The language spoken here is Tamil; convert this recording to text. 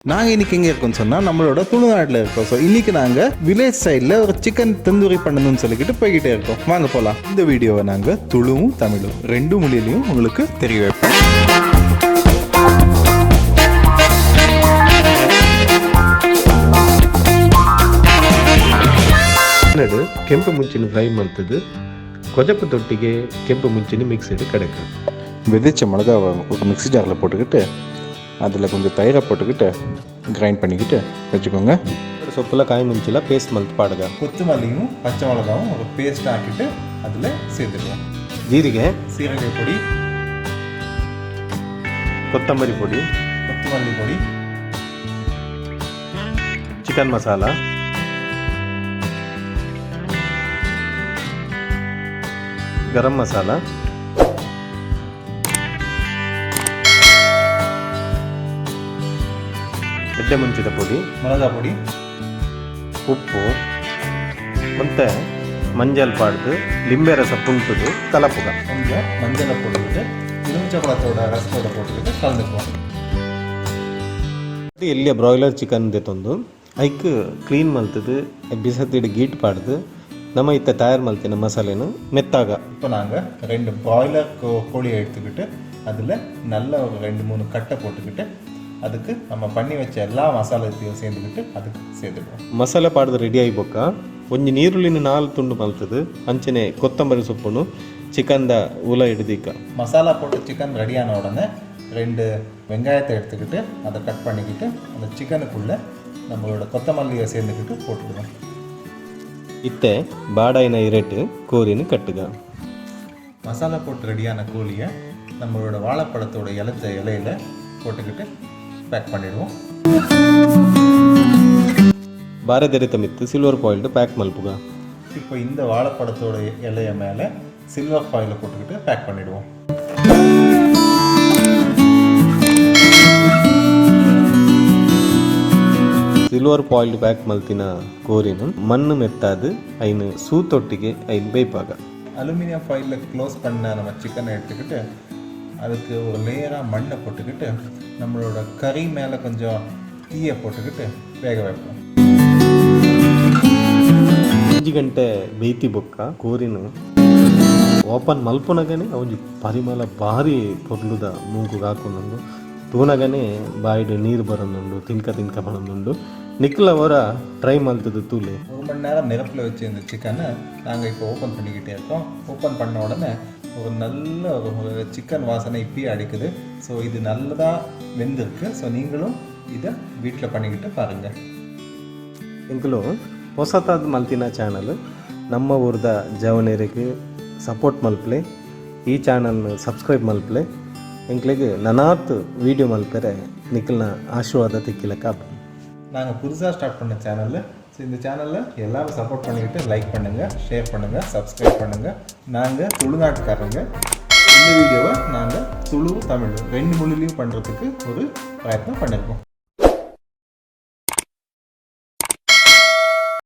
நாங்கள் இன்றைக்கி எங்கே இருக்கோம்னு சொன்னால் நம்மளோட துணுநாட்டில் இருக்கோம். ஸோ இன்றைக்கி நாங்கள் வில்லேஜ் சைடில் ஒரு சிக்கன் தந்தூரி பண்ணணும்னு சொல்லிக்கிட்டு போய்கிட்டே இருக்கோம். வாங்க போகலாம். இந்த வீடியோவை நாங்கள் துளுவும் தமிழும் ரெண்டு மொழியிலையும் உங்களுக்கு தெரிய வைப்போம். ಕೆಂಪು ಮುಂಚಿನ ಫ್ರೈ ಮಾಡ್ತದ್ದು கொஜப்பு தொட்டிக்கு ಕೆಂಪು ಮುಂಚಿನ மிக்ஸடு கிடைக்கும். விதைச்ச மிளகா ஒரு மிக்ஸி ஜாரில் போட்டுக்கிட்டு அதில் கொஞ்சம் தயிரை போட்டுக்கிட்டு கிரைண்ட் பண்ணிக்கிட்டு வச்சுக்கோங்க. சொப்பில் காய் ಮುಂಚಿல பேஸ்ட் மல்த்து பாடுங்க. கொத்தமல்லியும் பச்சை மிளகாவும் ஒரு பேஸ்ட் ஆக்கிட்டு அதில் சேர்த்துக்குவோம். ஜீರಿಗೆ, சீரக பொடி, கொத்தமல்லி பொடி, கொத்தமல்லி பொடி, சிக்கன் மசாலா, ಗರಂ ಮಸಾಲ, ಎಡ್ಡೆ ಮುಂಚಿದ ಪುಡಿ, ಮಿளகா பொடி, ಉಪ್ಪು ಮತ್ತೆ மஞ்சள் பாடுது, லிம்பே ரச புண்புது கலப்புக. கொஞ்சம் மஞ்சளை போட்டுக்கிட்டு எலுமிச்சப்பழத்தோட ரசத்தோட போட்டுக்கிட்டு கலந்துக்குவோம். ಎಲ್ಲಿಯ ಬ್ರಾಯ್ಲರ್ ಚಿಕನ್ ತಂದು ಐಕ್ ಕ್ಲೀನ್ ಮಲ್ತದು ಬಿಸತ್ತಿಡು ಗೀಟ್ ಪಾಡ್ದು நம்ம இத்த தயார் மல்த்தின மசாலைன்னு மெத்தாக. இப்போ நாங்கள் 2 பிராய்லர் கோழியை எடுத்துக்கிட்டு அதில் நல்ல ஒரு 2-3 கட்டை போட்டுக்கிட்டு அதுக்கு நம்ம பண்ணி வச்ச எல்லா மசாலாத்தையும் சேர்ந்துக்கிட்டு அதுக்கு சேர்த்துக்குவோம். ಮಸಾಲೆ ಪಾಡ್ದು ರೆಡಿ ಆಯ್ಬೇಕ. ಒಂಜಿ ನೀರುಳ್ಳಿನ 4 ತುಂಡು ಮಲ್ತದು ಅಂಚನೆ ಕೊತ್ತಂಬರಿ ಸೊಪ್ಪುನು ಚಿಕನ್ದ ಉಲ ಹಿಡಿದಿಕ್ಕ. மசாலா போட்டு சிக்கன் ரெடியான உடனே 2 வெங்காயத்தை எடுத்துக்கிட்டு அதை கட் பண்ணிக்கிட்டு அந்த சிக்கனுக்குள்ளே நம்மளோட கொத்தமல்லியை சேர்ந்துக்கிட்டு போட்டுக்குவோம். இத்தை பாடாயின இரட்டு கோரின்னு கட்டுக. மசாலா போட்டு ரெடியான கோழியை நம்மளோட வாழைப்பழத்தோட இலையில போட்டுக்கிட்டு பேக் பண்ணிடுவோம். பாரதரித்த மித்து சில்வர் பாயில்டு பேக் மல்புக. இப்போ இந்த வாழைப்பழத்தோட இலைய மேலே சில்வர் ஃபாயிலை போட்டுக்கிட்டு பேக் பண்ணிடுவோம். ಸಿಲ್ವರ್ ಪಾಯಿಲ್ಡ್ ಪ್ಯಾಕ್ ಮಲ್ತಿನ ಕೋರಿನು ಮಣ್ಣು ಮೆತ್ತಾದು ಐನು ಸೂತೊಟ್ಟಿಗೆ ಐನು ಬೇಯ್ಪಾಗ. அலுமினியம் ஃபாயிலில் க்ளோஸ் பண்ண நம்ம சிக்கனை எடுத்துக்கிட்டு அதுக்கு ஒரு லேயராக மண்ணை போட்டுக்கிட்டு நம்மளோட கறி மேலே கொஞ்சம் தீயை போட்டுக்கிட்டு வேக வைப்போம். 5 ಗಂಟೆ ಬೇಯ್ತಿ ಬೊಕ್ಕ ಕೋರಿನು ಓಪನ್ ಮಲ್ಪುನಗನೆ ಅವೊಂಜಿ ಪರಿಮಳ ಭಾರಿ ಪೊರ್ಲುದ ಮೂಗುಗೆ ಹಾಕೊಂಡುಂಡು ತೂನಗನೆ ಬಾಯಿಡು ನೀರು ಬರೋದುಂಡು ತಿನ್ಕ ಬರೋದುಂಡು. நிக்கல வர ட்ரை மல்த்தது தூள் 1 மணி நேரம் நெருப்பில் வச்சு இந்த சிக்கனை நாங்கள் இப்போ ஓப்பன் பண்ணிக்கிட்டே இருக்கோம். ஓப்பன் பண்ண உடனே ஒரு நல்ல ஒரு சிக்கன் வாசனை இப்பயே அடிக்குது. ஸோ இது நல்லதாக வெந்திருக்கு. ஸோ நீங்களும் இதை வீட்டில் பண்ணிக்கிட்டு பாருங்கள். எங்களும் ಹೊಸತಾದ ಮಲ್ತಿನ ಚಾನಲ್ ನಮ್ಮ ಊರ್ದ ಜವನೇರಿಗೆ ಸಪೋರ್ಟ್ ಮಲ್ಪಲೆ ಈ ಚಾನಲ್ನ ಸಬ್ಸ್ಕ್ರೈಬ್ ಮಲ್ಪಲೆ எங்களுக்கு நனாத்து வீடியோ மல்பெற நிக்கல்ன ஆசீர்வாத திக்கிலக்கா. நாங்கள் புதுசாக ஸ்டார்ட் பண்ண சேனலில் ஸோ இந்த சேனலில் எல்லோரும் சப்போர்ட் பண்ணிக்கிட்டு லைக் பண்ணுங்கள், ஷேர் பண்ணுங்கள், சப்ஸ்கிரைப் பண்ணுங்கள். நாங்கள் துளுநாட்டுக்காரங்க. இந்த வீடியோவை நாங்கள் துளு தமிழ் 2 மொழிலையும் பண்ணுறதுக்கு ஒரு பிரயத்னம் பண்ணியிருக்கோம்.